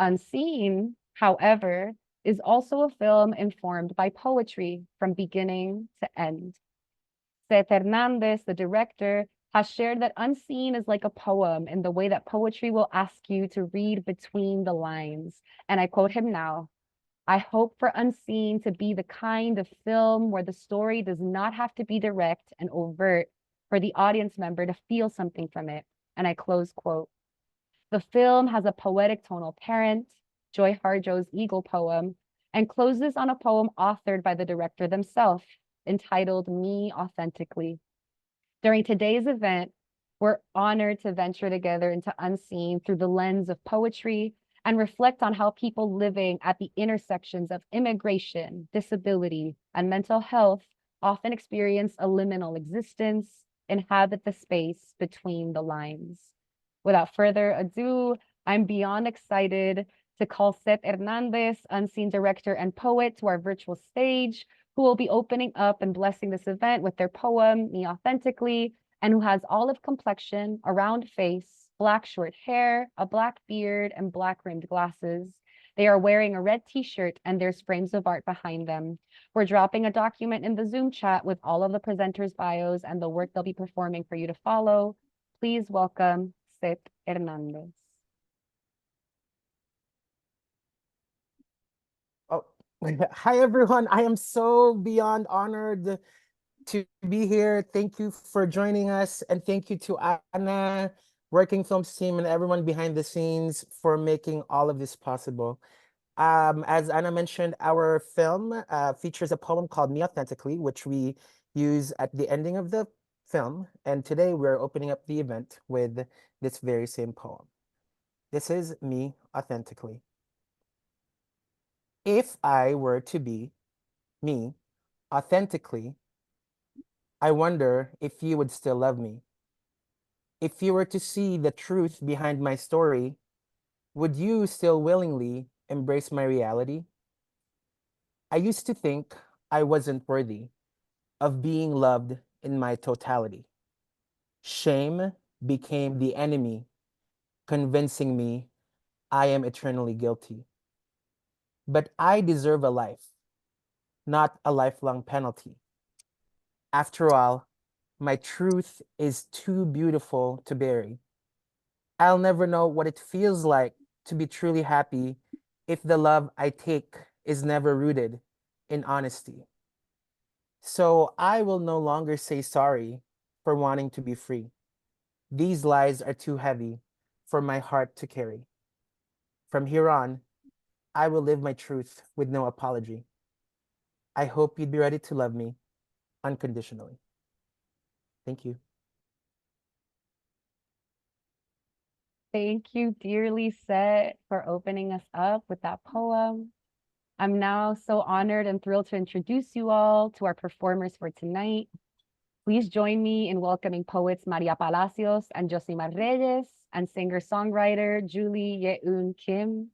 Unseen, however, is also a film informed by poetry from beginning to end. Seth Hernandez, the director, has shared that Unseen is like a poem in the way that poetry will ask you to read between the lines. And I quote him now: I hope for Unseen to be the kind of film where the story does not have to be direct and overt for the audience member to feel something from it. And I close quote. The film has a poetic tonal parent, Joy Harjo's Eagle poem, and closes on a poem authored by the director themselves, entitled Me Authentically. During today's event, we're honored to venture together into Unseen through the lens of poetry and reflect on how people living at the intersections of immigration, disability, and mental health often experience a liminal existence, inhabit the space between the lines. Without further ado, I'm beyond excited to call Seth Hernandez, Unseen director and poet, to our virtual stage, who will be opening up and blessing this event with their poem, Me Authentically, and who has olive complexion, a round face, black short hair, a black beard, and black rimmed glasses. They are wearing a red t-shirt and there's frames of art behind them. We're dropping a document in the Zoom chat with all of the presenters' bios and the work they'll be performing for you to follow. Please welcome Seth Hernandez. Oh, hi everyone. I am so beyond honored to be here. Thank you for joining us, and thank you to Anna, Working Films team, and everyone behind the scenes for making all of this possible. As Anna mentioned, our film features a poem called Me Authentically, which we use at the ending of the film. And today we're opening up the event with this very same poem. This is Me Authentically. If I were to be me authentically, I wonder if you would still love me. If you were to see the truth behind my story, would you still willingly embrace my reality? I used to think I wasn't worthy of being loved in my totality. Shame became the enemy, convincing me I am eternally guilty. But I deserve a life, not a lifelong penalty. After all, my truth is too beautiful to bury. I'll never know what it feels like to be truly happy if the love I take is never rooted in honesty. So I will no longer say sorry for wanting to be free. These lies are too heavy for my heart to carry. From here on, I will live my truth with no apology. I hope you'd be ready to love me unconditionally. Thank you. Thank you dearly, Seth, for opening us up with that poem. I'm now so honored and thrilled to introduce you all to our performers for tonight. Please join me in welcoming poets Maria Palacios and Josimar Reyes and singer-songwriter Julie Yeun Kim.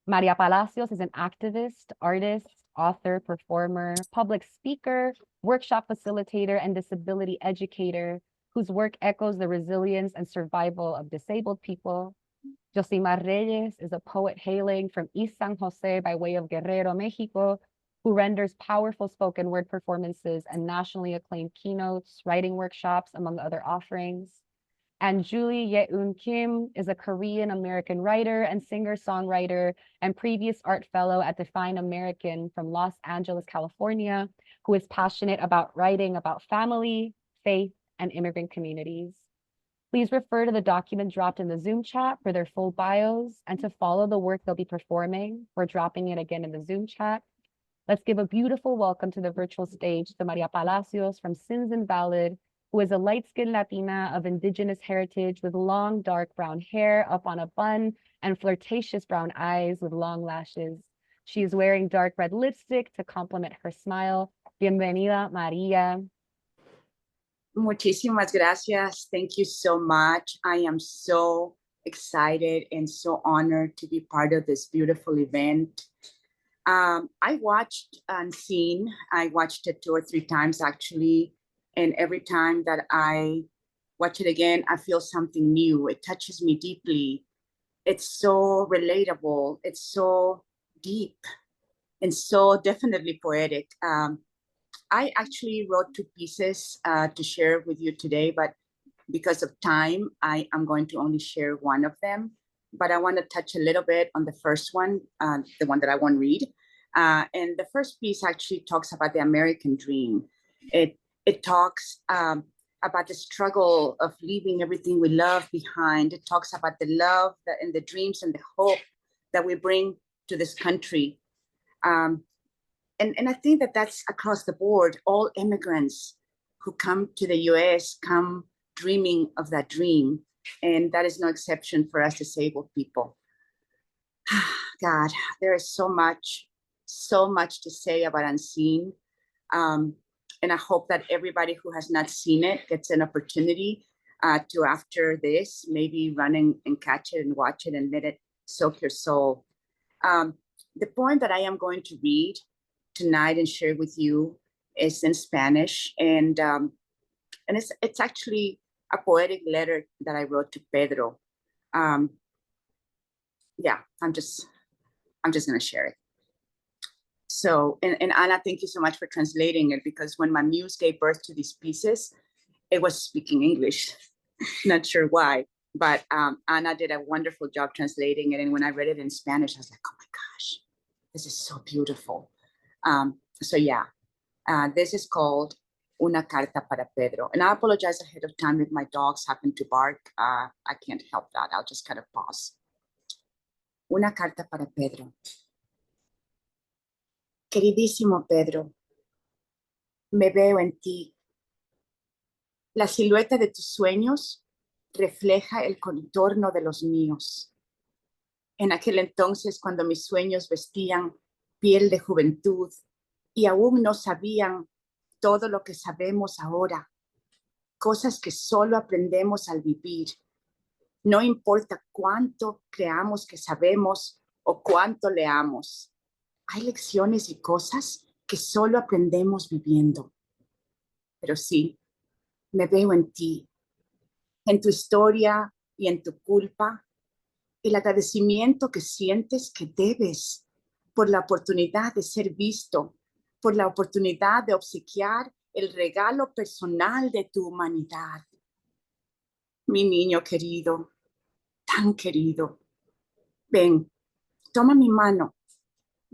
Maria Palacios is an activist, artist, author, performer, public speaker, workshop facilitator, and disability educator whose work echoes the resilience and survival of disabled people. Josimar Reyes is a poet hailing from East San Jose by way of Guerrero, Mexico, who renders powerful spoken word performances and nationally acclaimed keynotes, writing workshops, among other offerings. And Julie Yeun Kim is a Korean American writer and singer-songwriter and previous art fellow at Define American from Los Angeles, California, who is passionate about writing about family, faith, and immigrant communities. Please refer to the document dropped in the Zoom chat for their full bios and to follow the work they'll be performing. We're dropping it again in the Zoom chat. Let's give a beautiful welcome to the virtual stage to Maria Palacios from Sins Invalid, who is a light-skinned Latina of indigenous heritage with long, dark brown hair up on a bun and flirtatious brown eyes with long lashes. She is wearing dark red lipstick to complement her smile. Bienvenida, Maria. Muchísimas gracias. Thank you so much. I am so excited and so honored to be part of this beautiful event. I watched Unseen. I watched it 2 or 3 times actually. And every time that I watch it again, I feel something new. It touches me deeply. It's so relatable. It's so deep and so definitely poetic. I actually wrote 2 pieces to share with you today, but because of time, I am going to only share one of them. But I want to touch a little bit on the first one, the one that I won't read. And the first piece actually talks about the American dream. It talks about the struggle of leaving everything we love behind. It talks about the love and the dreams and the hope that we bring to this country. And I think that that's across the board. All immigrants who come to the US come dreaming of that dream. And that is no exception for us disabled people. God, there is so much to say about Unseen. And I hope that everybody who has not seen it gets an opportunity to, after this, maybe run and catch it and watch it and let it soak your soul. The poem that I am going to read tonight and share with you is in Spanish, and it's actually a poetic letter that I wrote to Pedro. Yeah, I'm just gonna share it. So, and Ana, thank you so much for translating it, because when my muse gave birth to these pieces, it was speaking English. Not sure why, but Ana did a wonderful job translating it. And when I read it in Spanish, I was like, oh my gosh, this is so beautiful. So yeah, this is called Una Carta para Pedro. And I apologize ahead of time if my dogs happen to bark. I can't help that. I'll just kind of pause. Una carta para Pedro. Queridísimo Pedro, me veo en ti. La silueta de tus sueños refleja el contorno de los míos. En aquel entonces, cuando mis sueños vestían piel de juventud y aún no sabían todo lo que sabemos ahora, cosas que solo aprendemos al vivir. No importa cuánto creamos que sabemos o cuánto leamos, hay lecciones y cosas que solo aprendemos viviendo. Pero sí, me veo en ti, en tu historia y en tu culpa, el agradecimiento que sientes que debes por la oportunidad de ser visto, por la oportunidad de obsequiar el regalo personal de tu humanidad. Mi niño querido, tan querido, ven, toma mi mano.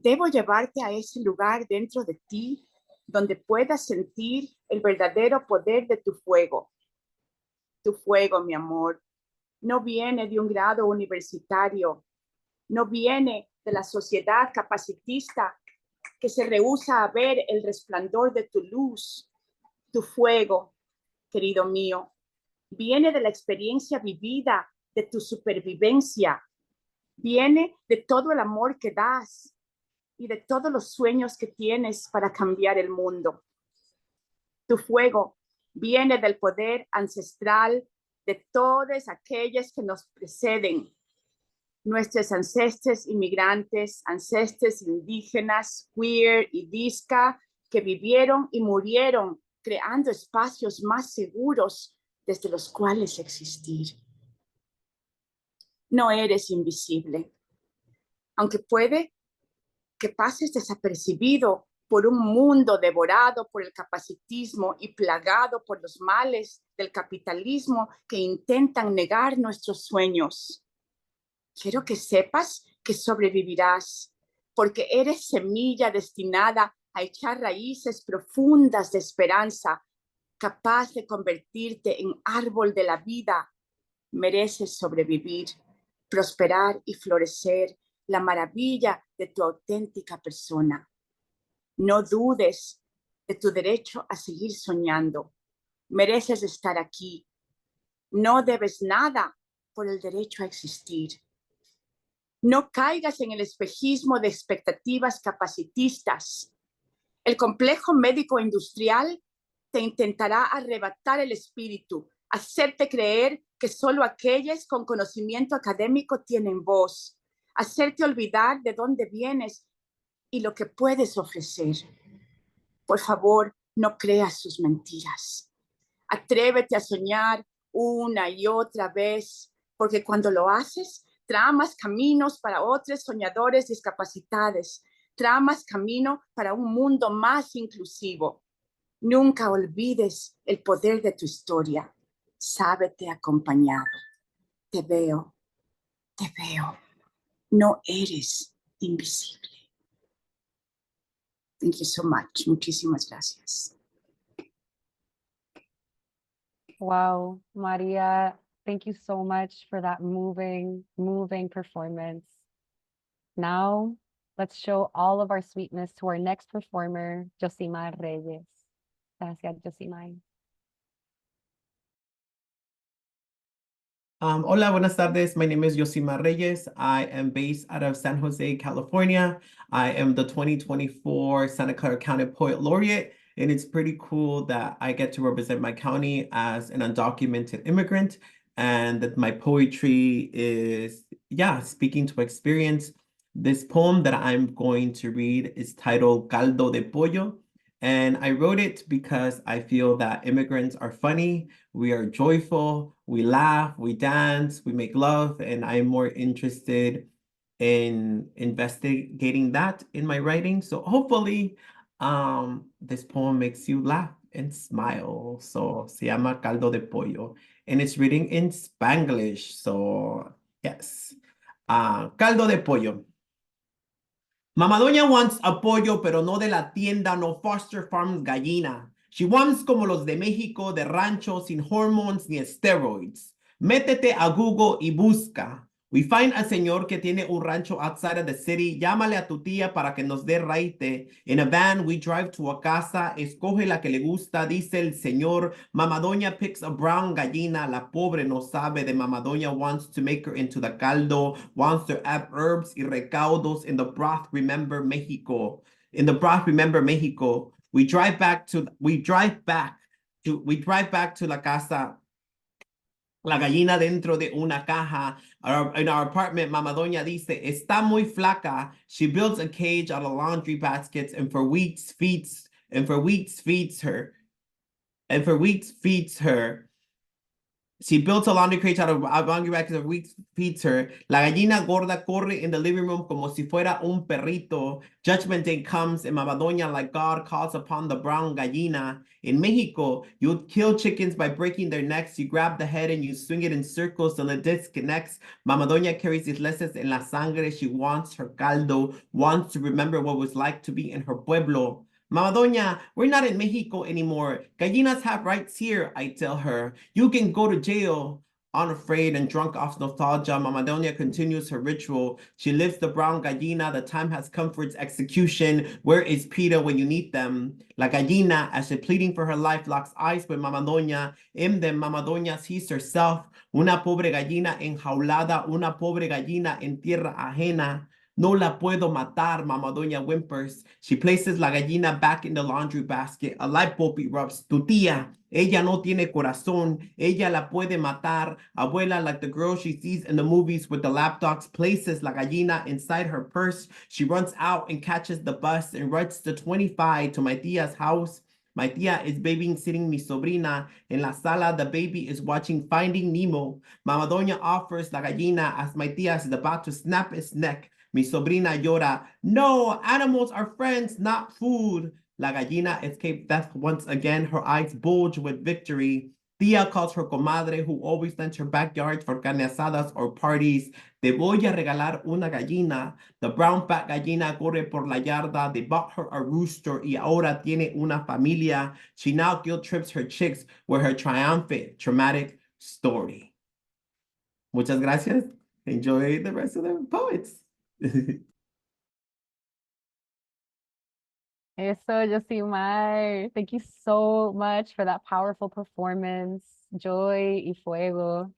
Debo llevarte a ese lugar dentro de ti donde puedas sentir el verdadero poder de tu fuego. Tu fuego, mi amor, no viene de un grado universitario, no viene de la sociedad capacitista que se rehúsa a ver el resplandor de tu luz. Tu fuego, querido mío, viene de la experiencia vivida, de tu supervivencia, viene de todo el amor que das y de todos los sueños que tienes para cambiar el mundo. Tu fuego viene del poder ancestral de todas aquellas que nos preceden, nuestros ancestros inmigrantes, ancestros indígenas, queer y disca, que vivieron y murieron creando espacios más seguros desde los cuales existir. No eres invisible, aunque puede que pases desapercibido por un mundo devorado por el capacitismo y plagado por los males del capitalismo que intentan negar nuestros sueños. Quiero que sepas que sobrevivirás, porque eres semilla destinada a echar raíces profundas de esperanza, capaz de convertirte en árbol de la vida. Mereces sobrevivir, prosperar y florecer, la maravilla de tu auténtica persona. No dudes de tu derecho a seguir soñando. Mereces estar aquí. No debes nada por el derecho a existir. No caigas en el espejismo de expectativas capacitistas. El complejo médico industrial te intentará arrebatar el espíritu, hacerte creer que solo aquellos con conocimiento académico tienen voz, hacerte olvidar de dónde vienes y lo que puedes ofrecer. Por favor, no creas sus mentiras. Atrévete a soñar una y otra vez, porque cuando lo haces, tramas caminos para otros soñadores discapacitados, tramas camino para un mundo más inclusivo. Nunca olvides el poder de tu historia. Sábete acompañado. Te veo, te veo. No eres invisible. Thank you so much. Muchísimas gracias. Wow, Maria, thank you so much for that moving performance. Now, let's show all of our sweetness to our next performer, Josimar Reyes. Gracias, Josimar. Hola, buenas tardes. My name is Josimar Reyes. I am based out of San Jose, California. I am the 2024 Santa Clara County Poet Laureate, and it's pretty cool that I get to represent my county as an undocumented immigrant, and that my poetry is, speaking to experience. This poem that I'm going to read is titled Caldo de Pollo, and I wrote it because I feel that immigrants are funny, we are joyful, we laugh, we dance, we make love, and I'm more interested in investigating that in my writing. So hopefully, this poem makes you laugh and smile. So se llama Caldo de Pollo, and it's written in Spanglish. So yes, Caldo de Pollo. Mamadoña wants apoyo, pero no de la tienda, no Foster Farms gallina. She wants como los de México, de rancho, sin hormones ni steroids. Métete a Google y busca. We find a señor que tiene un rancho outside of the city. Llámale a tu tía para que nos dé raite. In a van, we drive to a casa. Escoge la que le gusta, dice el señor. Mamadoña picks a brown gallina. La pobre no sabe de Mamadoña wants to make her into the caldo, wants to add herbs y recaudos in the broth. Remember Mexico. In the broth, remember Mexico. We drive back to la casa. La gallina dentro de una caja. In our apartment, Mamadoña dice, está muy flaca. She builds a cage out of laundry baskets and for weeks feeds her. She built a laundry crate out of laundry baskets and for weeks feeds her. La gallina gorda corre in the living room como si fuera un perrito. Judgment day comes and Mamadoña, like God, calls upon the brown gallina. In Mexico, you kill chickens by breaking their necks. You grab the head and you swing it in circles till it disconnects. Mamadoña carries these lessons in la sangre. She wants her caldo, wants to remember what it was like to be in her pueblo. Mamadoña, we're not in Mexico anymore. Gallinas have rights here, I tell her. You can go to jail. Unafraid and drunk off nostalgia, Mamadoña continues her ritual. She lifts the brown gallina. The time has come for its execution. Where is PETA when you need them? La gallina, as she pleading for her life, locks eyes with Mamadoña. In them, Mamadoña sees herself. Una pobre gallina enjaulada, una pobre gallina en tierra ajena. No la puedo matar, Mamadoña whimpers. She places la gallina back in the laundry basket. A light bulb erupts. Tu tía, ella no tiene corazón. Ella la puede matar. Abuela, like the girl she sees in the movies with the lapdogs, places la gallina inside her purse. She runs out and catches the bus and rides the 25 to my tia's house. My tia is babysitting mi sobrina. En la sala, the baby is watching Finding Nemo. Mamadoña offers la gallina as my tia is about to snap its neck. Mi sobrina llora. No, animals are friends, not food. La gallina escaped death once again. Her eyes bulge with victory. Tia calls her comadre, who always lends her backyard for carne asadas or parties. Te voy a regalar una gallina. The brown fat gallina corre por la yarda. They bought her a rooster y ahora tiene una familia. She now guilt trips her chicks with her triumphant, traumatic story. Muchas gracias. Enjoy the rest of the poets. Eso, Josimar. Thank you so much for that powerful performance. Joy y fuego.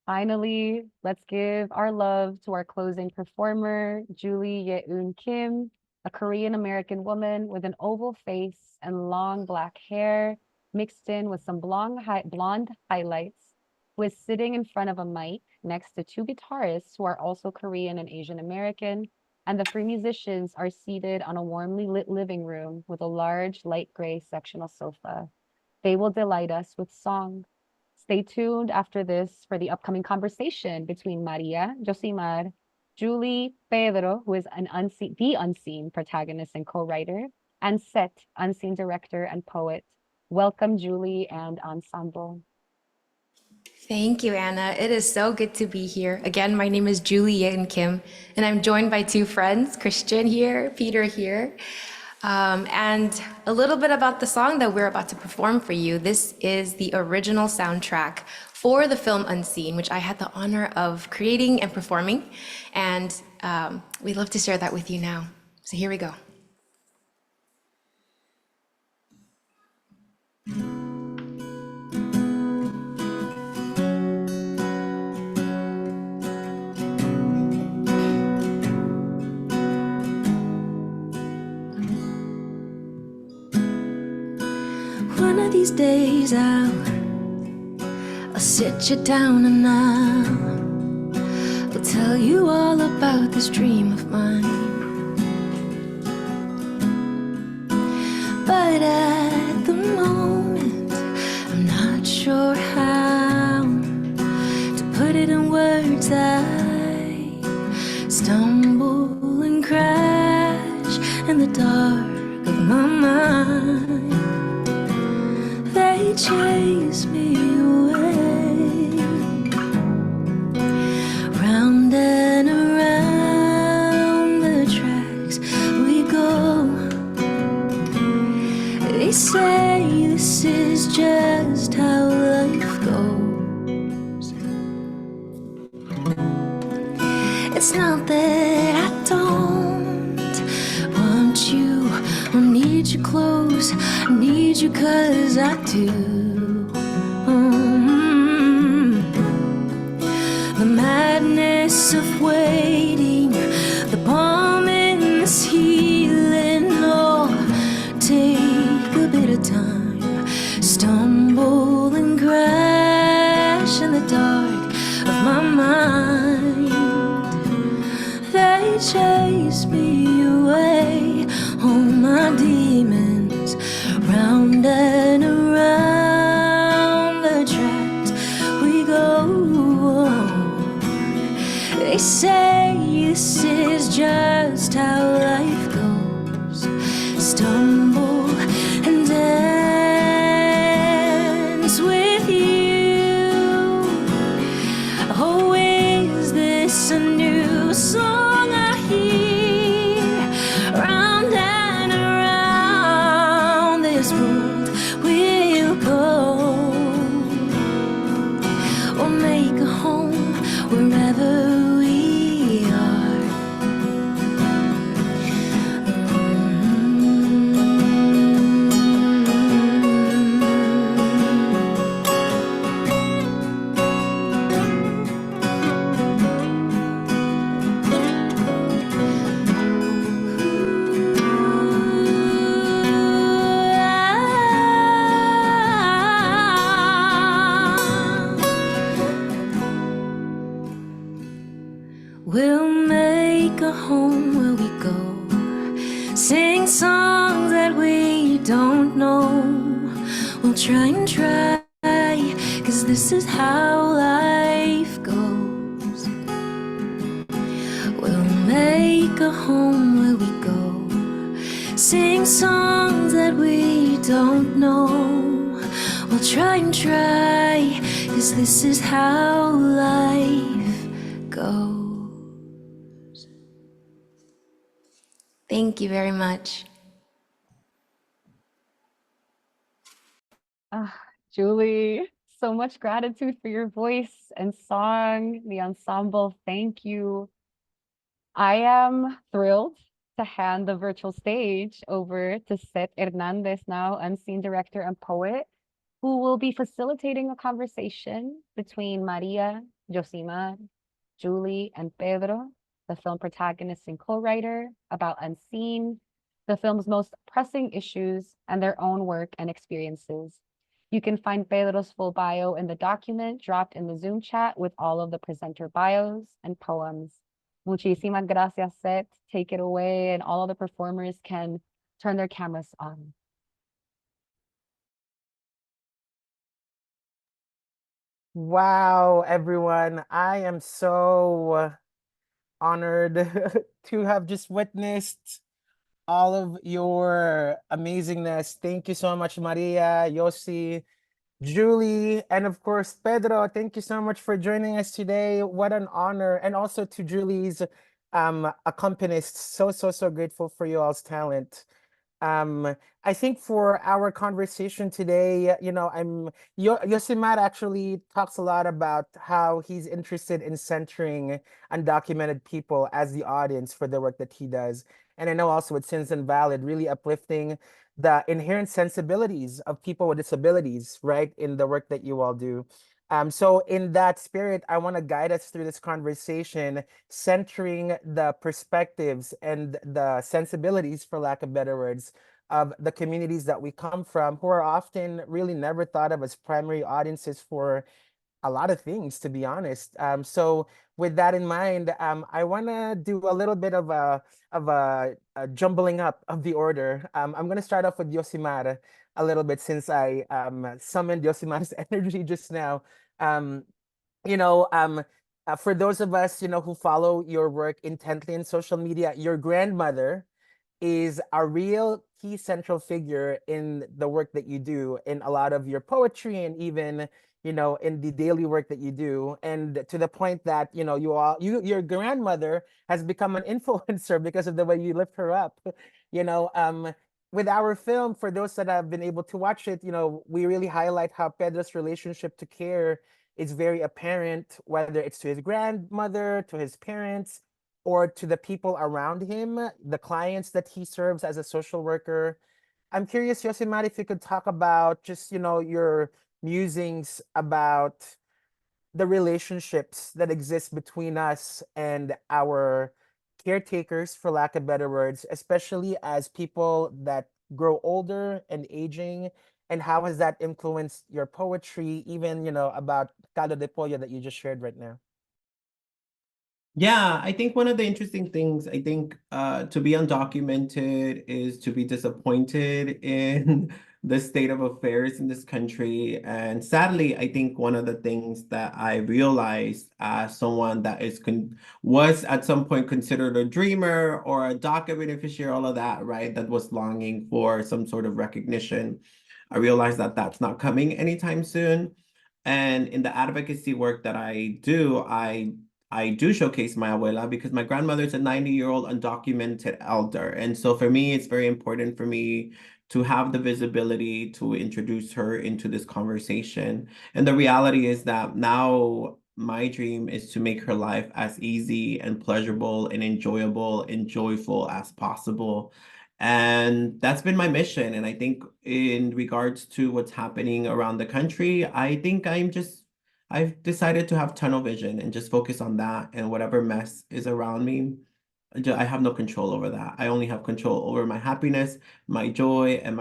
Finally, let's give our love to our closing performer, Julie Yeun Kim, a Korean American woman with an oval face and long black hair mixed in with some blonde highlights, who is sitting in front of a mic next to two guitarists who are also Korean and Asian American, and the three musicians are seated on a warmly lit living room with a large light gray sectional sofa. They will delight us with song. Stay tuned after this for the upcoming conversation between Maria, Josimar, Julie, Pedro, who is the unseen protagonist and co-writer, and Seth, unseen director and poet. Welcome, Julie and ensemble. Thank you, Anna. It is so good to be here. Again, my name is Julie Yin Kim, and I'm joined by two friends, Christian here, Peter here. And a little bit about the song that we're about to perform for you. This is the original soundtrack for the film Unseen, which I had the honor of creating and performing. And we'd love to share that with you now. So here we go. One of these days I'll sit you down and I'll tell you all about this dream of mine. But at the moment I'm not sure how to put it in words. I stumble and crash in the dark of my mind. They chase me away, round and around the tracks we go. They say this is just how life goes. It's not that I don't want you or need you close. I need you 'cause I do. The madness of waiting, the balm in this healing. Oh, take a bit of time, stumble and crash in the dark of my mind. They chase me away, oh my demons, round and around the tracks we go. They say this is just how life goes. Stumble and dance with you. Oh, is this a new song I hear? Round and around this world we'll go. Or make a home wherever we are. We'll make a home where we go, sing songs that we don't know. We'll try and try, 'cause this is how life goes. We'll make a home where we go, sing songs that we don't know. We'll try and try, 'cause this is how life goes. Thank you very much. Julie, so much gratitude for your voice and song, the ensemble. Thank you. I am thrilled to hand the virtual stage over to Seth Hernandez now, unseen director and poet, who will be facilitating a conversation between Maria, Josimar, Julie, and Pedro, the film protagonist and co-writer, about Unseen, the film's most pressing issues, and their own work and experiences. You can find Pedro's full bio in the document dropped in the Zoom chat with all of the presenter bios and poems. Muchísimas gracias, Seth. Take it away, and all of the performers can turn their cameras on. Wow, everyone. I am so honored to have just witnessed all of your amazingness. Thank you so much, Maria, Yossi, Julie, and of course, Pedro. Thank you so much for joining us today. What an honor. And also to Julie's accompanist. So grateful for you all's talent. Um, I think for our conversation today, Yosimar actually talks a lot about how he's interested in centering undocumented people as the audience for the work that he does. And I know also with Sins Invalid, really uplifting the inherent sensibilities of people with disabilities, right, in the work that you all do. So in that spirit, I want to guide us through this conversation, centering the perspectives and the sensibilities, for lack of better words, of the communities that we come from, who are often really never thought of as primary audiences for a lot of things, to be honest. So with that in mind, I want to do a little bit of a jumbling up of the order. I'm going to start off with Yosimar a little bit since I summoned Yosimar's energy just now. Um, you know, um, for those of us, who follow your work intently in social media, your grandmother is a real key central figure in the work that you do, in a lot of your poetry, and even in the daily work that you do, and to the point that your grandmother has become an influencer because of the way you lift her up. you know um with our film, for those that have been able to watch it, we really highlight how Pedro's relationship to care is very apparent, whether it's to his grandmother, to his parents, or to the people around him, the clients that he serves as a social worker. I'm curious, Yosimar, if you could talk about just, your musings about the relationships that exist between us and our caretakers, for lack of better words, especially as people that grow older and aging, and how has that influenced your poetry, even, about Caldo de Pollo that you just shared right now? Yeah, I think one of the interesting things, I think to be undocumented is to be disappointed in the state of affairs in this country. And sadly, I think one of the things that I realized as someone that was at some point considered a dreamer or a DACA beneficiary, all of that, right, that was longing for some sort of recognition. I realized that that's not coming anytime soon. And in the advocacy work that I do, I do showcase my abuela because my grandmother is a 90-year-old undocumented elder. And so for me, it's very important for me to have the visibility to introduce her into this conversation. And the reality is that now my dream is to make her life as easy and pleasurable and enjoyable and joyful as possible. And that's been my mission. And I think in regards to what's happening around the country, I think I've decided to have tunnel vision and just focus on that, and whatever mess is around me, I have no control over that. I only have control over my happiness, my joy, and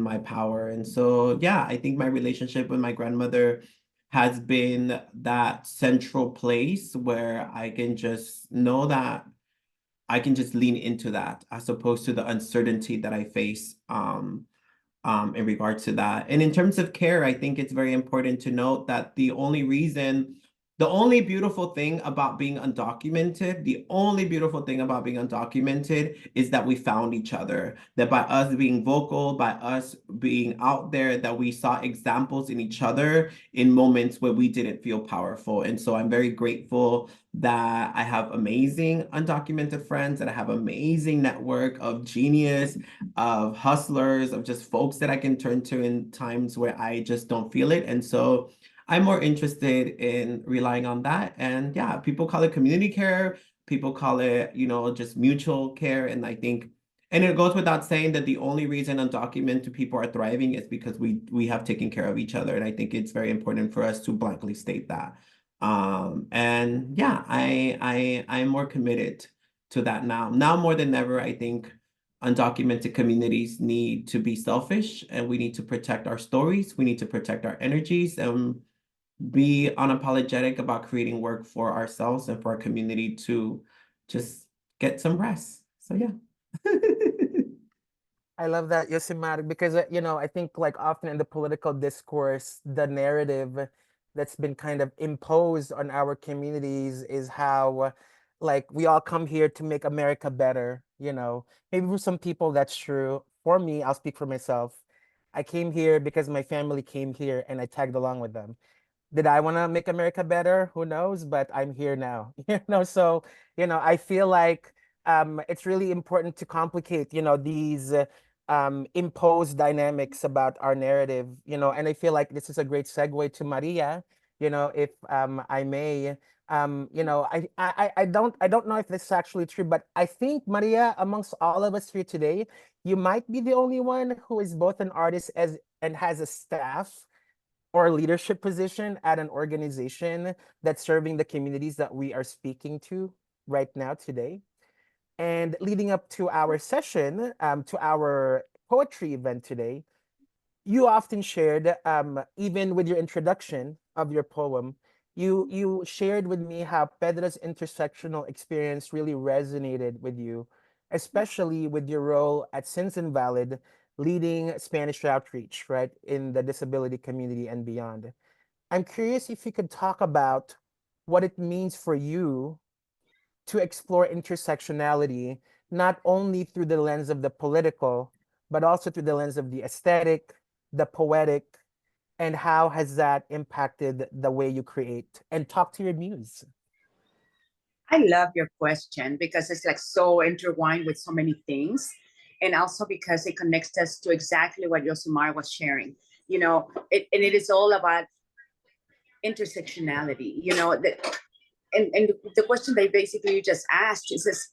my power. And so, yeah, I think my relationship with my grandmother has been that central place where I can just know that I can just lean into that as opposed to the uncertainty that I face in regards to that. And in terms of care, I think it's very important to note that the only beautiful thing about being undocumented, is that we found each other. That by us being vocal, by us being out there, that we saw examples in each other in moments where we didn't feel powerful. And so I'm very grateful that I have amazing undocumented friends, that I have amazing network of genius, of hustlers, of just folks that I can turn to in times where I just don't feel it. And so I'm more interested in relying on that. And yeah, people call it community care, people call it, just mutual care. And I think, and it goes without saying that the only reason undocumented people are thriving is because we have taken care of each other. And I think it's very important for us to blankly state that. And yeah, I'm more committed to that now. Now more than ever, I think undocumented communities need to be selfish, and we need to protect our stories. We need to protect our energies and be unapologetic about creating work for ourselves and for our community to just get some rest. So yeah. I love that, Yosimar, because I think like often in the political discourse, the narrative that's been kind of imposed on our communities is how like we all come here to make America better, you know. Maybe for some people that's true. For me, I'll speak for myself. I came here because my family came here and I tagged along with them. Did I want to make America better? Who knows? But I'm here now. So, I feel like it's really important to complicate, these imposed dynamics about our narrative, and I feel like this is a great segue to Maria, if I may. I don't know if this is actually true, but I think Maria, amongst all of us here today, you might be the only one who is both an artist and has a staff or a leadership position at an organization that's serving the communities that we are speaking to right now today. And leading up to our session, to our poetry event today, you often shared, even with your introduction of your poem, you shared with me how Pedro's intersectional experience really resonated with you, especially with your role at Sins Invalid, leading Spanish outreach, right, in the disability community and beyond. I'm curious if you could talk about what it means for you to explore intersectionality, not only through the lens of the political, but also through the lens of the aesthetic, the poetic, and how has that impacted the way you create? And talk to your muse. I love your question because it's like so intertwined with so many things. And also because it connects us to exactly what Yosemar was sharing. And it is all about intersectionality, and the question they basically you just asked is this: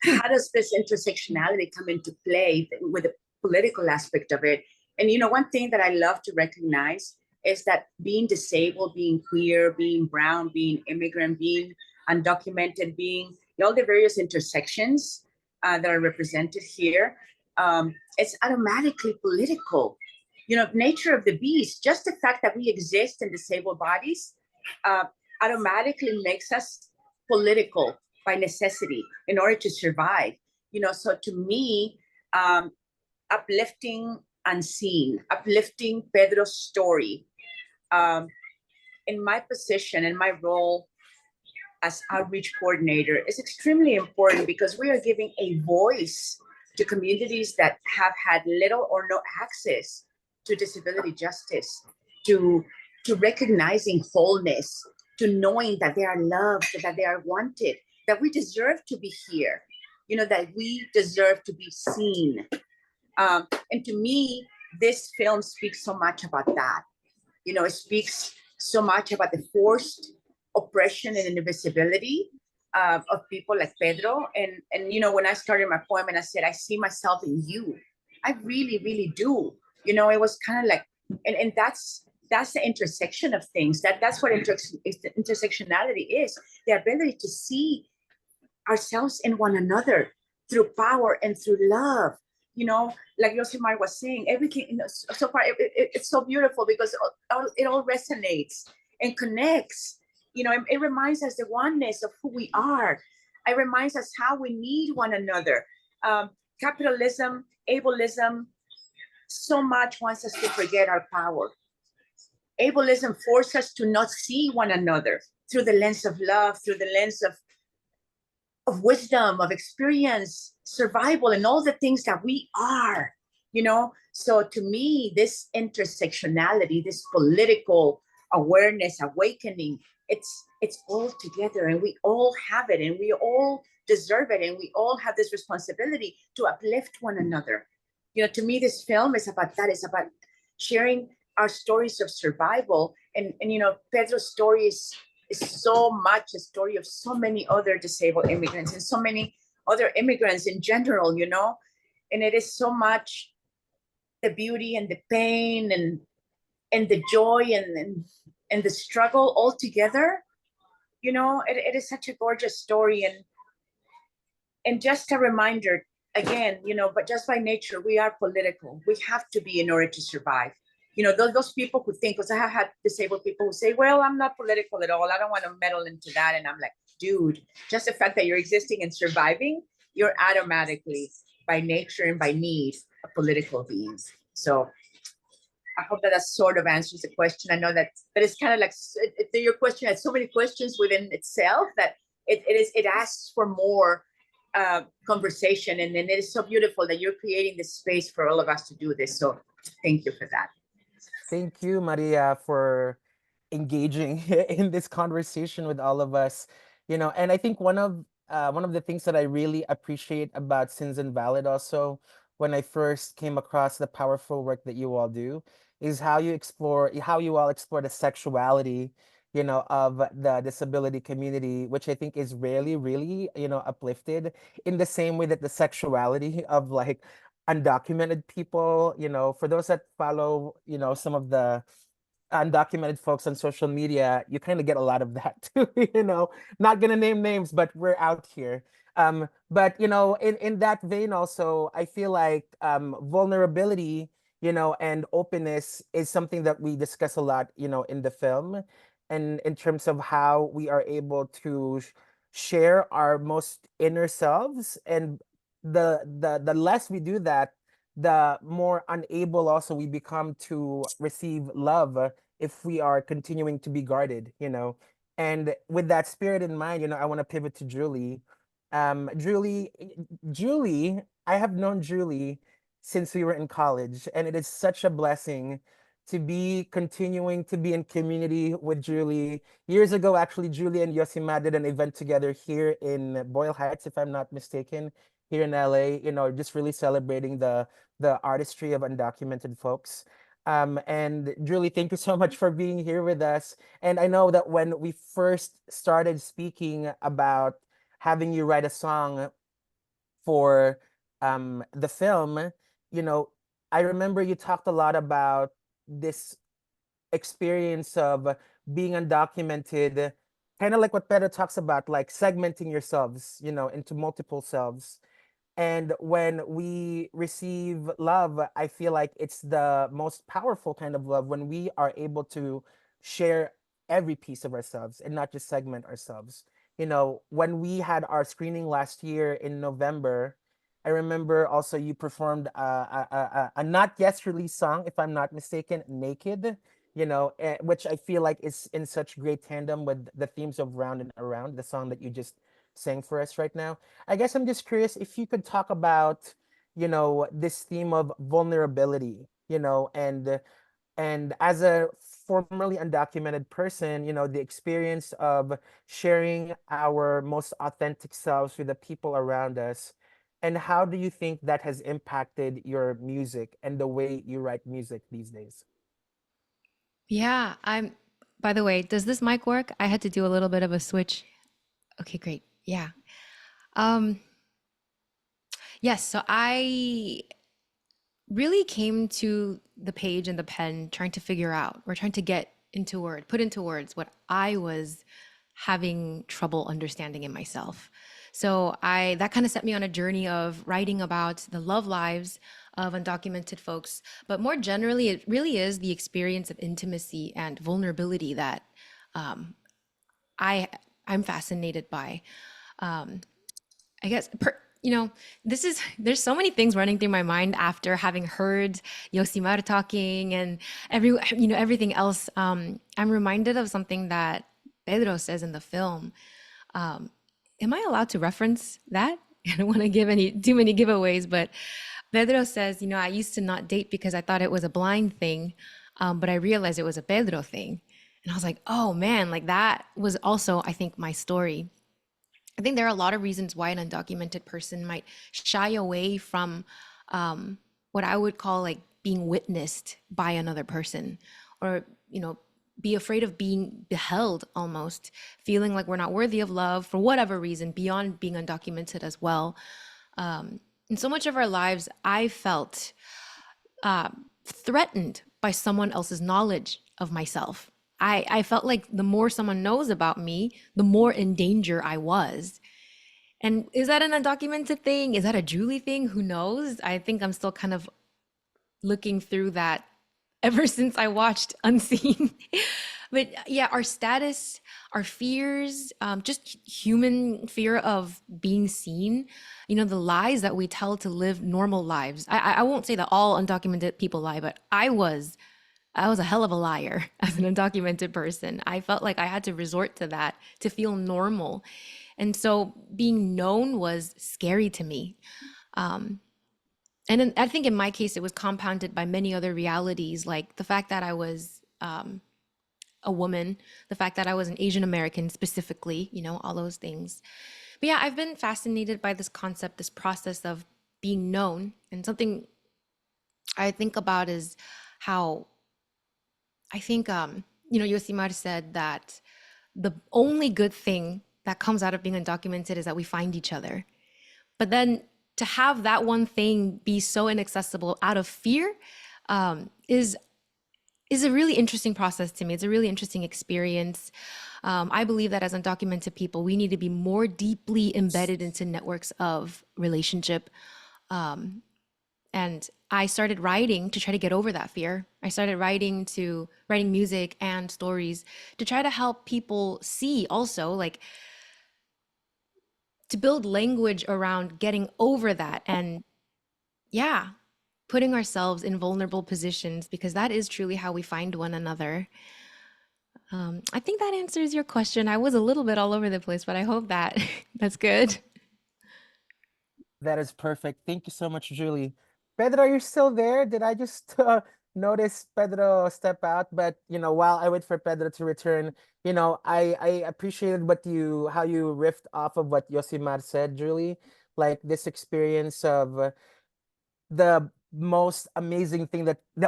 how does this intersectionality come into play with the political aspect of it? And one thing that I love to recognize is that being disabled, being queer, being brown, being immigrant, being undocumented, being all the various intersections that are represented here, it's automatically political. Nature of the beast, just the fact that we exist in disabled bodies automatically makes us political by necessity in order to survive. So to me, uplifting Unseen, uplifting Pedro's story, in my position, in my role as outreach coordinator, is extremely important because we are giving a voice to communities that have had little or no access to disability justice, to recognizing wholeness, to knowing that they are loved, that they are wanted, that we deserve to be here, that we deserve to be seen. And to me, this film speaks so much about that. It speaks so much about the forced oppression and invisibility of people like Pedro. And when I started my poem and I said, I see myself in you, I really, really do. It was kind of like, and that's the intersection of things. That's what intersectionality is: the ability to see ourselves in one another through power and through love. Like Yosemar was saying, everything, so far, it's so beautiful because it all resonates and connects. It reminds us the oneness of who we are. It reminds us how we need one another. Capitalism, ableism, so much wants us to forget our power. Ableism forces us to not see one another through the lens of love, through the lens of wisdom, of experience, survival, and all the things that we are, So to me, this intersectionality, this political awareness, awakening, it's all together, and we all have it, and we all deserve it, and we all have this responsibility to uplift one another. To me, this film is about that. It's about sharing our stories of survival, and Pedro's story is so much a story of so many other disabled immigrants and so many other immigrants in general, and it is so much the beauty and the pain and the joy and the struggle all together. It is such a gorgeous story, and just a reminder again, but just by nature, we are political. We have to be in order to survive. Those people who think, because I have had disabled people who say, well, I'm not political at all. I don't want to meddle into that. And I'm like, dude, just the fact that you're existing and surviving, you're automatically, by nature and by need, a political being. So I hope that sort of answers the question. I know that, but it's kind of like your question has so many questions within itself that it asks for more conversation, and then it is so beautiful that you're creating this space for all of us to do this. So thank you for that. Thank you, Maria, for engaging in this conversation with all of us. And I think one of the things that I really appreciate about Sins Invalid also, when I first came across the powerful work that you all do, is how you all explore the sexuality, of the disability community, which I think is really, really, uplifted in the same way that the sexuality of like undocumented people, for those that follow, some of the undocumented folks on social media, you kind of get a lot of that too, not gonna name names, but we're out here. But in that vein also, I feel like vulnerability, and openness is something that we discuss a lot, in the film, and in terms of how we are able to share our most inner selves, and the less we do that, the more unable also we become to receive love, if we are continuing to be guarded. And with that spirit in mind, I want to pivot to Julie. Julie, I have known Julie since we were in college, and it is such a blessing to be continuing to be in community with Julie. Years ago, actually, Julie and Yosima did an event together here in Boyle Heights, if I'm not mistaken, here in LA, just really celebrating the artistry of undocumented folks. And Julie, thank you so much for being here with us. And I know that when we first started speaking about having you write a song for the film, I remember you talked a lot about this experience of being undocumented, kind of like what Pedro talks about, like segmenting yourselves, into multiple selves. And when we receive love, I feel like it's the most powerful kind of love when we are able to share every piece of ourselves and not just segment ourselves. When we had our screening last year in November, I remember also you performed a not yet released song, if I'm not mistaken, Naked, which I feel like is in such great tandem with the themes of Round and Around, the song that you just sang for us right now. I guess I'm just curious if you could talk about, this theme of vulnerability, and as a formerly undocumented person, the experience of sharing our most authentic selves with the people around us. And how do you think that has impacted your music and the way you write music these days? Yeah, by the way, does this mic work? I had to do a little bit of a switch. Okay, great. Yeah. Um, yes, so I really came to the page and the pen trying to figure out, or trying to put into words what I was having trouble understanding in myself. So that kind of set me on a journey of writing about the love lives of undocumented folks, but more generally, it really is the experience of intimacy and vulnerability that I'm fascinated by. I guess there's so many things running through my mind after having heard Yosimar talking and everything else. I'm reminded of something that Pedro says in the film. Am I allowed to reference that? I don't want to give too many giveaways, but Pedro says, I used to not date because I thought it was a blind thing, but I realized it was a Pedro thing. And I was like, oh man, like that was also, I think, my story. I think there are a lot of reasons why an undocumented person might shy away from what I would call like being witnessed by another person, or, be afraid of being beheld, almost feeling like we're not worthy of love for whatever reason, beyond being undocumented as well. In so much of our lives, I felt threatened by someone else's knowledge of myself. I felt like the more someone knows about me, the more in danger I was. And is that an undocumented thing? Is that a Julie thing? Who knows? I think I'm still kind of looking through that ever since I watched Unseen. But yeah, our status, our fears, just human fear of being seen, the lies that we tell to live normal lives. I won't say that all undocumented people lie, but I was I was a hell of a liar as an undocumented person. I felt like I had to resort to that to feel normal. And so being known was scary to me. Um, I think in my case, it was compounded by many other realities, like the fact that I was a woman, the fact that I was an Asian American specifically, all those things. But yeah, I've been fascinated by this concept, this process of being known. And something I think about is how I think, Yosimar said that the only good thing that comes out of being undocumented is that we find each other. But then to have that one thing be so inaccessible out of fear is a really interesting process to me. It's a really interesting experience. I believe that as undocumented people, we need to be more deeply embedded into networks of relationship. And I started writing to try to get over that fear. I started writing music and stories to try to help people see also, like, to build language around getting over that and yeah, putting ourselves in vulnerable positions, because that is truly how we find one another. I think that answers your question. I was a little bit all over the place, but I hope that that's good. That is perfect. Thank you so much, Julie. Pedro, are you still there? Did I just notice Pedro step out? But while I wait for Pedro to return, I appreciated how you riffed off of what Yosimar said, Julie. Like this experience of the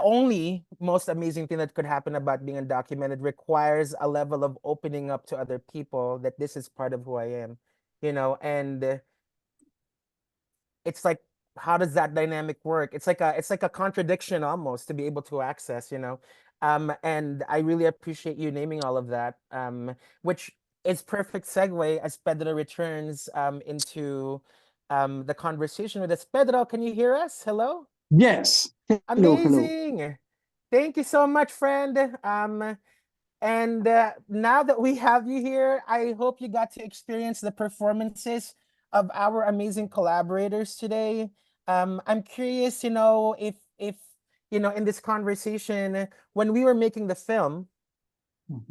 only most amazing thing that could happen about being undocumented requires a level of opening up to other people that this is part of who I am, and it's like, how does that dynamic work? It's like a contradiction almost to be able to access, and I really appreciate you naming all of that, which is perfect segue as Pedro returns into the conversation with us. Pedro, can you hear us? Hello. Yes. Hello, hello. Amazing. Thank you so much, friend. And now that we have you here, I hope you got to experience the performances of our amazing collaborators today. I'm curious, if in this conversation, when we were making the film,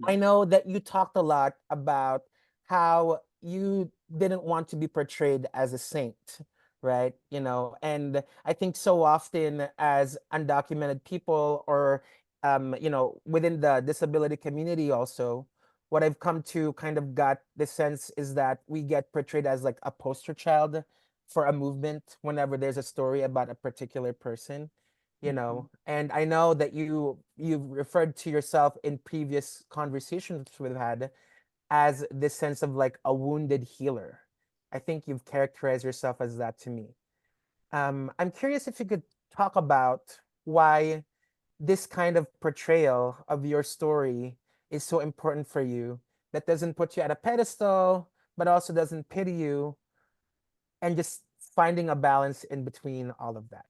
I know that you talked a lot about how you didn't want to be portrayed as a saint, right? And I think so often as undocumented people or within the disability community also, what I've come to kind of got the sense is that we get portrayed as like a poster child for a movement whenever there's a story about a particular person, and I know that you've referred to yourself in previous conversations we've had as this sense of like a wounded healer. I think you've characterized yourself as that to me. I'm curious if you could talk about why this kind of portrayal of your story is so important for you, that doesn't put you at a pedestal but also doesn't pity you, and just finding a balance in between all of that.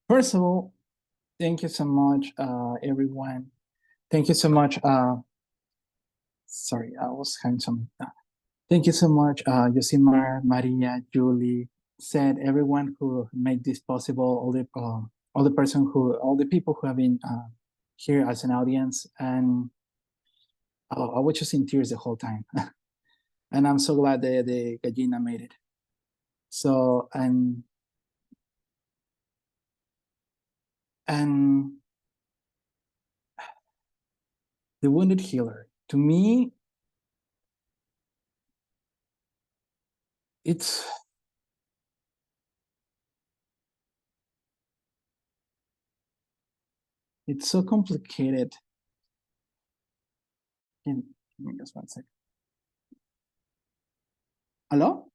First of all, thank you so much, everyone. Thank you so much. Sorry, I was having some. Thank you so much, Yosimar, Maria, Julie, said everyone who made this possible, all the people who have been here as an audience, and I was just in tears the whole time, and I'm so glad the Gallina made it. So and the wounded healer, to me, it's so complicated. Give me just 1 second. Hello?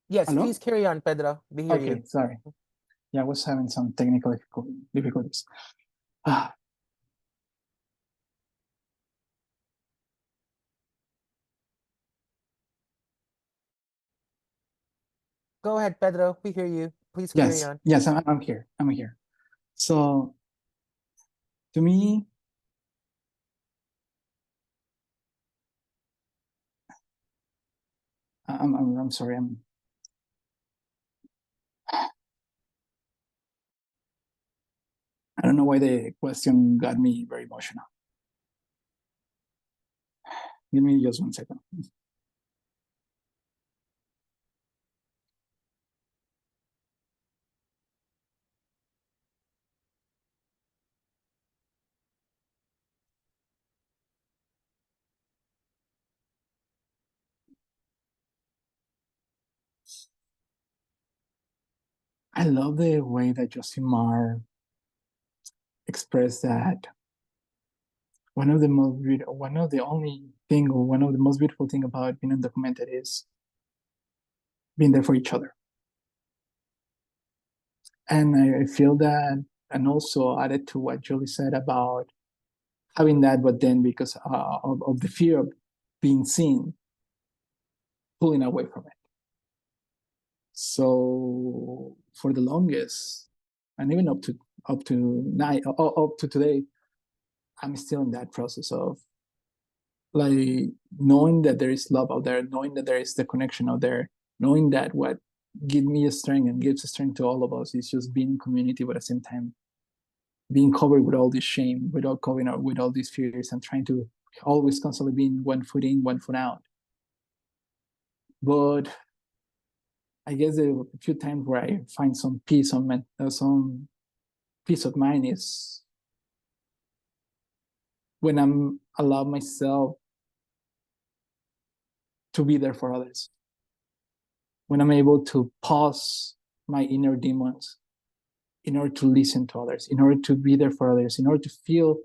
Yes, Hello? please carry on, Pedro. We hear Okay, you. sorry. Yeah, I was having some technical difficulties. Ah, Go ahead, Pedro. We hear you. Please carry on. yes, I'm here. I'm here. So to me, I'm sorry. don't know why the question got me very emotional. Give me just 1 second. I love the way that Josimar expressed that one of the most beautiful, one of the only thing, or one of the most beautiful thing about being undocumented is being there for each other. And I feel that, and also added to what Julie said about having that, but then because of the fear of being seen, pulling away from it. So for the longest, and even up to today, I'm still in that process of like knowing that there is love out there, knowing that there is the connection out there, knowing that what gives me a strength and gives a strength to all of us is just being in community, but at the same time being covered with all this shame, without covering up with all these fears, and trying to always constantly being 1 foot in, 1 foot out. But I guess the few times where I find some peace of mind is when I'm allow myself to be there for others. When I'm able to pause my inner demons in order to listen to others, in order to be there for others, in order to feel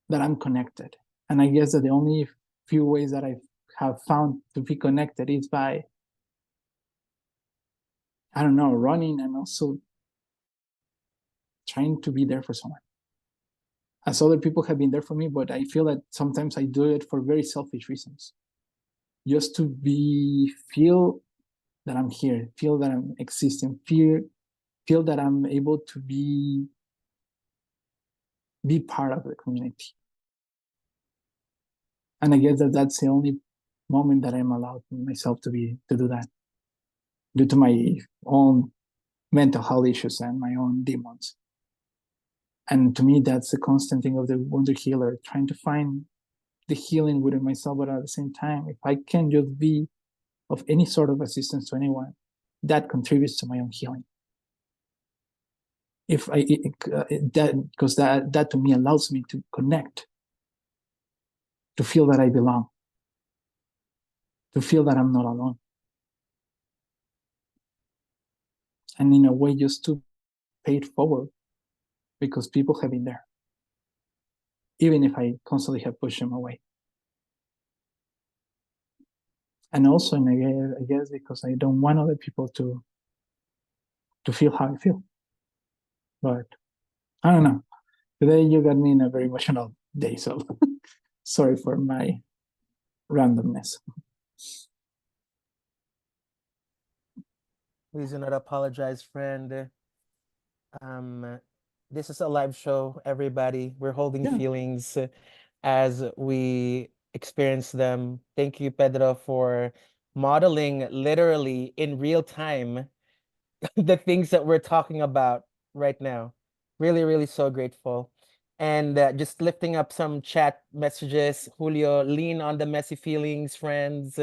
that I'm connected. And I guess that the only few ways that I have found to be connected is by, I don't know, running and also trying to be there for someone. As other people have been there for me, but I feel that sometimes I do it for very selfish reasons. Just to feel that I'm here, feel that I'm existing, feel that I'm able to be part of the community. And I guess that that's the only moment that I'm allowed myself to do that, due to my own mental health issues and my own demons. And to me, that's the constant thing of the wounded healer, trying to find the healing within myself, but at the same time, if I can just be of any sort of assistance to anyone, that contributes to my own healing. If I because that to me allows me to connect, to feel that I belong, to feel that I'm not alone, and in a way just to pay it forward, because people have been there, even if I constantly have pushed them away. And also, I guess because I don't want other people to feel how I feel. But I don't know. Today you got me in a very emotional day, so sorry for my randomness. Please do not apologize, friend. This is a live show, everybody. We're holding Yeah. feelings as we experience them. Thank you, Pedro, for modeling literally in real time the things that we're talking about right now. Really, really so grateful. And just lifting up some chat messages. Julio, lean on the messy feelings, friends.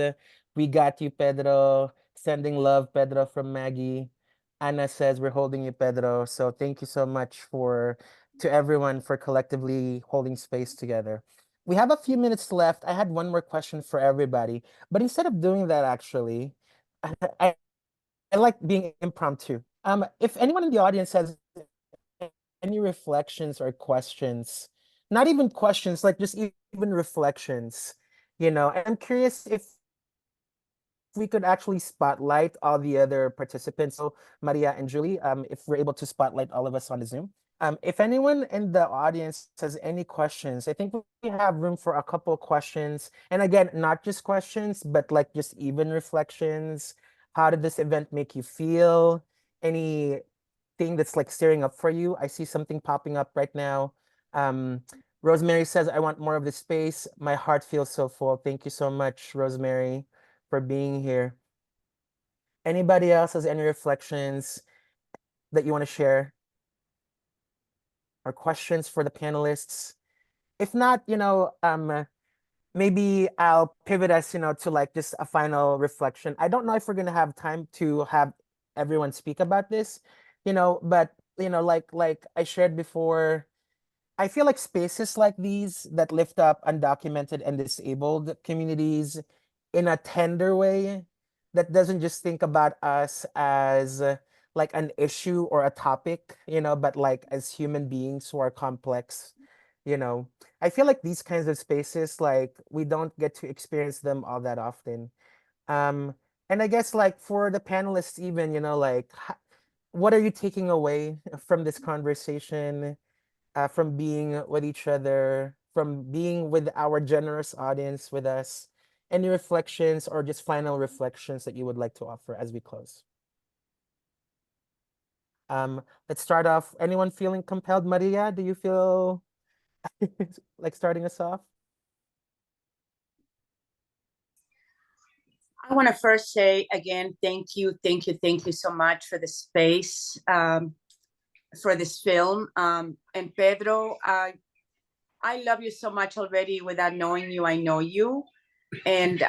We got you, Pedro. Sending love, Pedro, from Maggie. Anna says we're holding you, Pedro. So thank you so much to everyone for collectively holding space together. We have a few minutes left. I had one more question for everybody, but instead of doing that, actually, I like being impromptu. If anyone in the audience has any reflections or questions, not even questions, like just even reflections, I'm curious if we could actually spotlight all the other participants. So Maria and Julie, if we're able to spotlight all of us on the Zoom. If anyone in the audience has any questions, I think we have room for a couple of questions. And again, not just questions, but like just even reflections. How did this event make you feel? Anything that's like stirring up for you? I see something popping up right now. Rosemary says, I want more of this space. My heart feels so full. Thank you so much, Rosemary, for being here. Anybody else has any reflections that you want to share? or questions for the panelists? If not, maybe I'll pivot us, to like just a final reflection. I don't know if we're gonna have time to have everyone speak about this, but like I shared before, I feel like spaces like these that lift up undocumented and disabled communities in a tender way that doesn't just think about us as like an issue or a topic, but like as human beings who are complex, you know. I feel like these kinds of spaces, like we don't get to experience them all that often. Um, and I guess like for the panelists, even, like what are you taking away from this conversation? From being with each other, from being with our generous audience with us. Any reflections or just final reflections that you would like to offer as we close? Let's start off. Anyone feeling compelled? Maria, do you feel like starting us off? I want to first say again, thank you so much for the space, for this film. And Pedro, I love you so much already. Without knowing you, I know you. And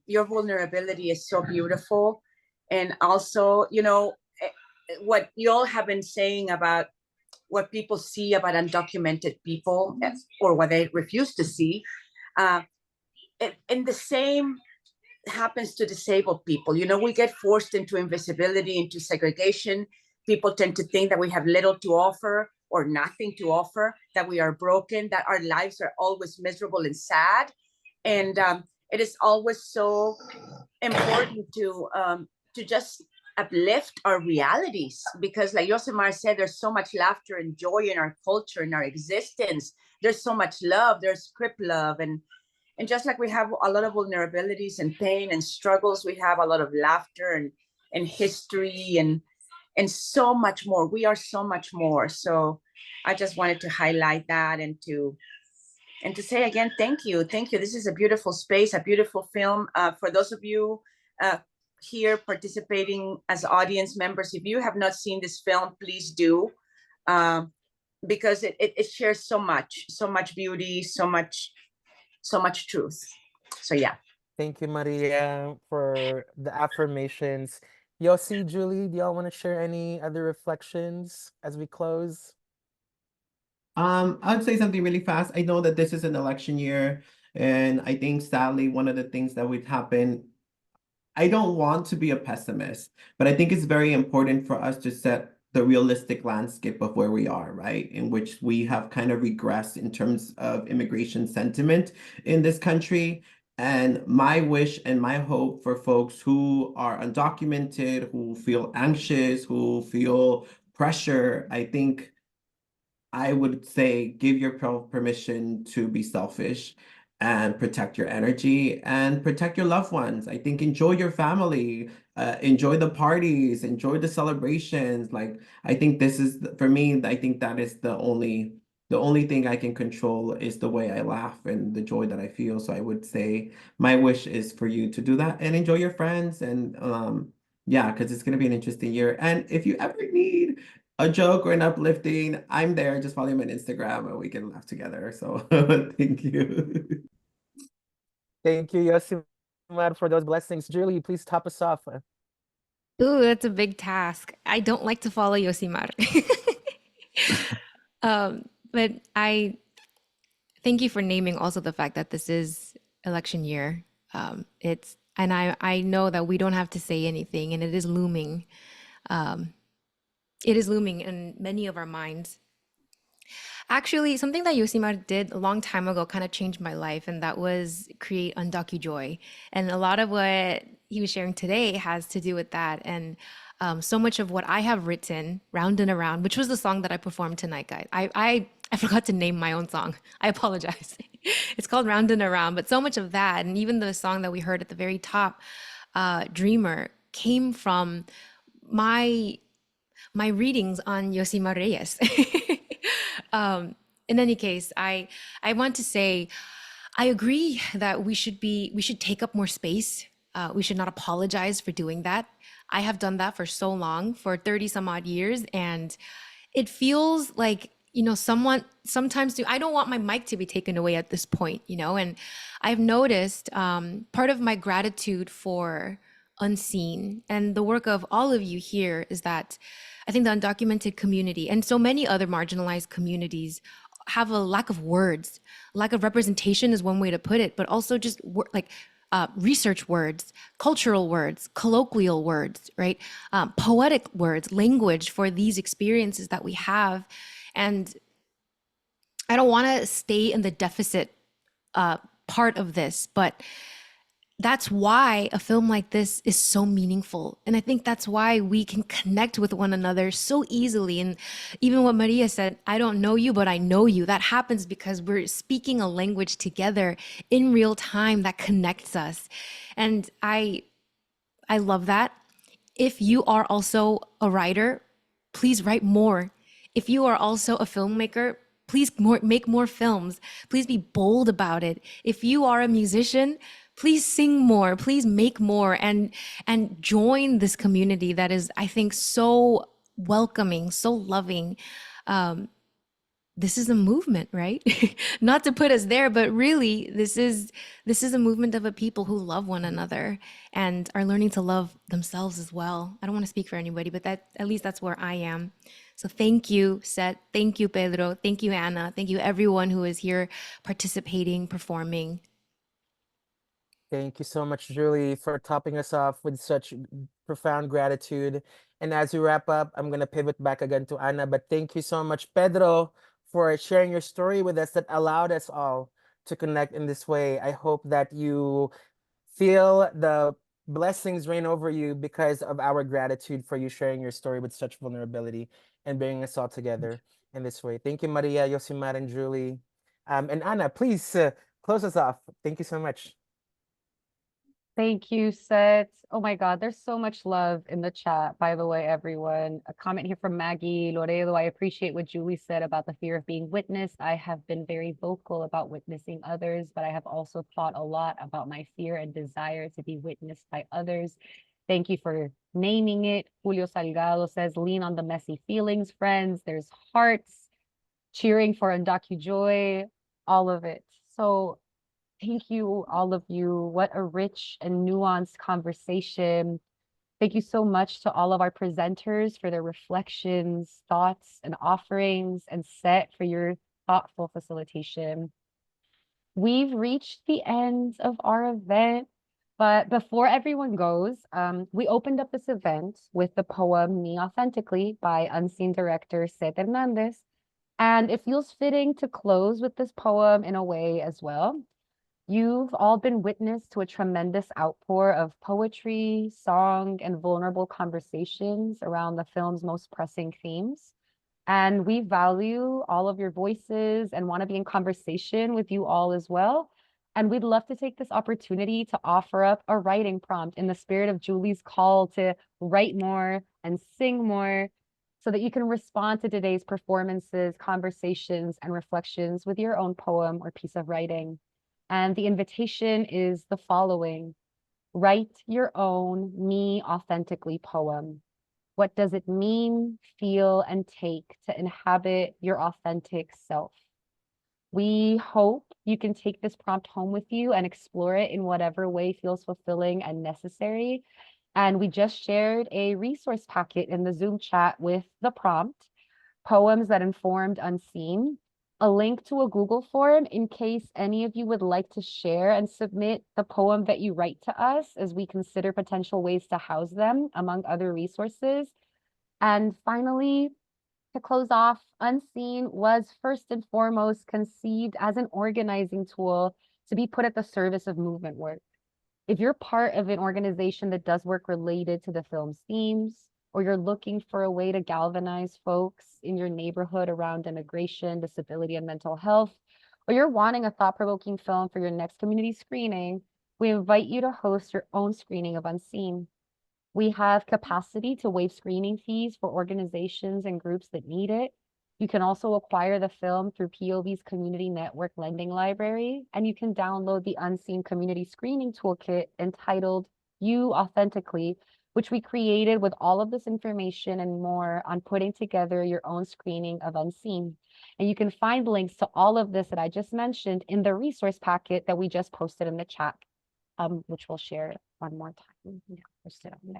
your vulnerability is so beautiful. And also, what you all have been saying about what people see about undocumented people, or what they refuse to see. And the same happens to disabled people. We get forced into invisibility, into segregation. People tend to think that we have little to offer or nothing to offer, that we are broken, that our lives are always miserable and sad. And it is always so important to just uplift our realities, because like Yosemar said, there's so much laughter and joy in our culture, in our existence. There's so much love, there's script love, and just like we have a lot of vulnerabilities and pain and struggles, we have a lot of laughter and history and so much more. We are so much more. So I just wanted to highlight that and to say again, thank you. This is a beautiful space, a beautiful film. For those of you here participating as audience members, if you have not seen this film, please do, because it shares so much beauty, so much truth. So yeah. Thank you, Maria, for the affirmations. Yossi, Julie, do y'all want to share any other reflections as we close? I'd say something really fast. I know that this is an election year, and I think sadly one of the things that would happen, I don't want to be a pessimist, but I think it's very important for us to set the realistic landscape of where we are, right? In which we have kind of regressed in terms of immigration sentiment in this country. And my wish and my hope for folks who are undocumented, who feel anxious, who feel pressure, I think I would say give yourself permission to be selfish and protect your energy and protect your loved ones. I think enjoy your family, enjoy the parties, enjoy the celebrations. Like, I think this is, for me, I think that is the only thing I can control is the way I laugh and the joy that I feel. So I would say my wish is for you to do that and enjoy your friends. And yeah, because it's going to be an interesting year. And if you ever need a joke or an uplifting, I'm there. Just follow me on Instagram and we can laugh together. So thank you. Thank you, Yosimar, for those blessings. Julie, please top us off. Ooh, that's a big task. I don't like to follow Yosimar. But I thank you for naming also the fact that this is election year. And I know that we don't have to say anything, and it is looming. It is looming in many of our minds. Actually, something that Yosimar did a long time ago kind of changed my life, and that was create UndocuJoy. And a lot of what he was sharing today has to do with that. And so much of what I have written, Round and Around, which was the song that I performed tonight, guys. I forgot to name my own song. I apologize. It's called Round and Around, but so much of that, and even the song that we heard at the very top, Dreamer, came from my readings on Yosimar Reyes. In any case, I want to say, I agree that we should take up more space. We should not apologize for doing that. I have done that for so long, for 30 some odd years, and it feels like sometimes I don't want my mic to be taken away at this point, and I've noticed part of my gratitude for Unseen and the work of all of you here is that I think the undocumented community and so many other marginalized communities have a lack of words. Lack of representation is one way to put it, but also just research words, cultural words, colloquial words, right? Poetic words, language for these experiences that we have. And I don't want to stay in the deficit part of this, but that's why a film like this is so meaningful. And I think that's why we can connect with one another so easily. And even what Maria said, I don't know you, but I know you. That happens because we're speaking a language together in real time that connects us. And I love that. If you are also a writer, please write more. If you are also a filmmaker, please make more films. Please be bold about it. If you are a musician, please sing more, please make more, and join this community that is, I think, so welcoming, so loving. This is a movement, right? Not to put us there, but really, this is a movement of a people who love one another and are learning to love themselves as well. I don't want to speak for anybody, but at least that's where I am. So thank you, Seth. Thank you, Pedro. Thank you, Anna. Thank you, everyone who is here participating, performing. Thank you so much, Julie, for topping us off with such profound gratitude. And as we wrap up, I'm going to pivot back again to Ana, but thank you so much, Pedro, for sharing your story with us that allowed us all to connect in this way. I hope that you feel the blessings rain over you because of our gratitude for you sharing your story with such vulnerability and bringing us all together in this way. Thank you, Maria, Yosimar, and Julie. And Ana, please close us off. Thank you so much. Thank you, Seth. Oh my God, there's so much love in the chat, by the way, everyone. A comment here from Maggie Loredo. I appreciate what Julie said about the fear of being witnessed. I have been very vocal about witnessing others, but I have also thought a lot about my fear and desire to be witnessed by others. Thank you for naming it. Julio Salgado says, lean on the messy feelings, friends. There's hearts cheering for UndocuJoy, all of it. So thank you, all of you. What a rich and nuanced conversation. Thank you so much to all of our presenters for their reflections, thoughts, and offerings, and Seth for your thoughtful facilitation. We've reached the end of our event, but before everyone goes, we opened up this event with the poem Me Authentically by Unseen director Seth Hernandez, and it feels fitting to close with this poem in a way as well. You've all been witness to a tremendous outpour of poetry, song, and vulnerable conversations around the film's most pressing themes. And we value all of your voices and want to be in conversation with you all as well. And we'd love to take this opportunity to offer up a writing prompt in the spirit of Julie's call to write more and sing more, so that you can respond to today's performances, conversations, and reflections with your own poem or piece of writing. And the invitation is the following: write your own Me Authentically poem. What does it mean, feel, and take to inhabit your authentic self? We hope you can take this prompt home with you and explore it in whatever way feels fulfilling and necessary. And we just shared a resource packet in the Zoom chat with the prompt, Poems That Informed Unseen, a link to a Google form in case any of you would like to share and submit the poem that you write to us as we consider potential ways to house them among other resources. And finally, to close off, Unseen was first and foremost conceived as an organizing tool to be put at the service of movement work. If you're part of an organization that does work related to the film's themes, or you're looking for a way to galvanize folks in your neighborhood around immigration, disability, and mental health, or you're wanting a thought-provoking film for your next community screening, we invite you to host your own screening of Unseen. We have capacity to waive screening fees for organizations and groups that need it. You can also acquire the film through POV's Community Network Lending Library, and you can download the Unseen Community Screening Toolkit entitled You Authentically which we created with all of this information and more on putting together your own screening of Unseen. And you can find links to all of this that I just mentioned in the resource packet that we just posted in the chat, which we'll share one more time. Yeah, posted on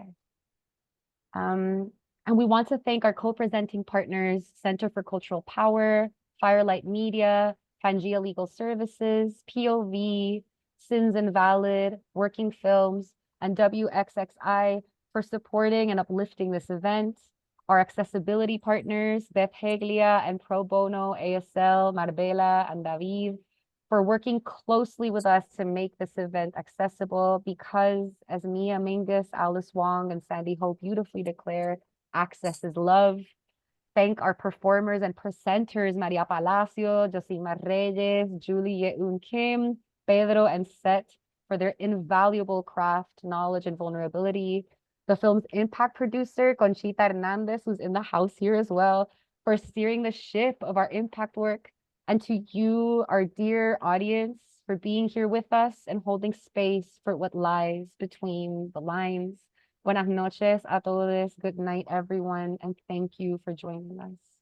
there. And we want to thank our co-presenting partners, Center for Cultural Power, Firelight Media, Pangea Legal Services, POV, Sins Invalid, Working Films, and WXXI for supporting and uplifting this event. Our accessibility partners, Beth Heglia and Pro Bono, ASL, Marbella, and David, for working closely with us to make this event accessible because, as Mia Mingus, Alice Wong, and Sandy Ho beautifully declared, access is love. Thank our performers and presenters, Maria Palacio, Josima Reyes, Julie Yeun Kim, Pedro, and Seth for their invaluable craft, knowledge, and vulnerability. The film's impact producer, Conchita Hernandez, who's in the house here as well, for steering the ship of our impact work. And to you, our dear audience, for being here with us and holding space for what lies between the lines. Buenas noches a todos. Good night, everyone. And thank you for joining us.